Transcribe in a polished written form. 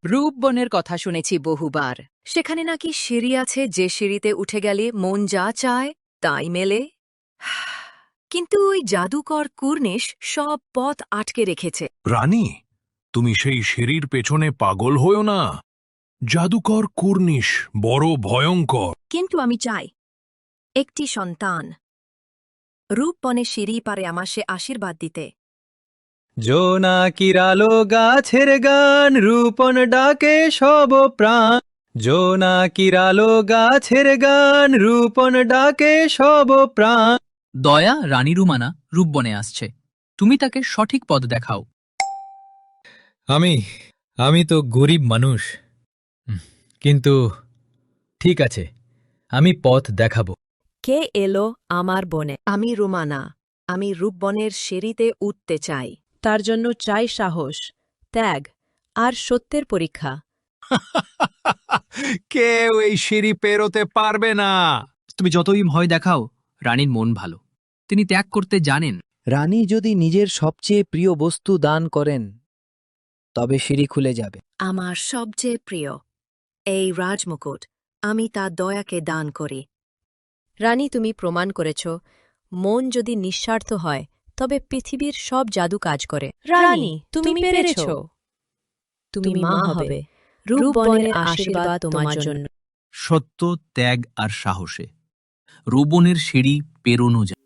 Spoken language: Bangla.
রূপবনের কথা শুনেছি বহুবার। সেখানে নাকি সিঁড়ি আছে, যে সিঁড়িতে উঠে গেলে মন যা চায় তাই মেলে। কিন্তু ওই জাদুকর কুর্নিশ সব পথ আটকে রেখেছে। রানী, তুমি সেই সিঁড়ির পেছনে পাগল হও না। জাদুকর কুর্নিশ বড় ভয়ঙ্কর। কিন্তু আমি চাই একটি সন্তান। রূপবনে সিঁড়ি পারে আমার সে আশীর্বাদ দিতে। জোনাকির আলো গাছের গান, রূপন ডাকে সব প্রাণ। জোনাকির আলো গাছের গান, রূপন ডাকে সব প্রাণ। দয়া রানী রুমানা রূপবনে আসছে। তুমি তাকে সঠিক পথ দেখাও। আমি তো গরিব মানুষ, কিন্তু ঠিক আছে, আমি পথ দেখাবো। কে এলো আমার বনে? আমি রুমানা। আমি রূপবনের সিঁড়িতে উঠতে চাই। তার জন্য চাই সাহস, ত্যাগ আর সত্যের পরীক্ষা। কেউ এই সিঁড়ি পেরোতে পারবে না। তুমি যতই ভয় দেখাও, রানীর মন ভালো। তিনি ত্যাগ করতে জানেন। রানী যদি নিজের সবচেয়ে প্রিয় বস্তু দান করেন, তবে সিঁড়ি খুলে যাবে। আমার সবচেয়ে প্রিয় এই রাজমুকুট, আমি তা দয়াকে দান করি। রানী, তুমি প্রমাণ করেছ মন যদি নিঃস্বার্থ হয় তবে পৃথিবীর সব জাদু কাজ করে। রানী, তুমি পেরেছ। তুমি মা হবে। রূপবনের আশীর্বাদ তোমার জন্য। সত্য, ত্যাগ আর সাহসে রূপবনের সিঁড়ি পেরোনো যায়।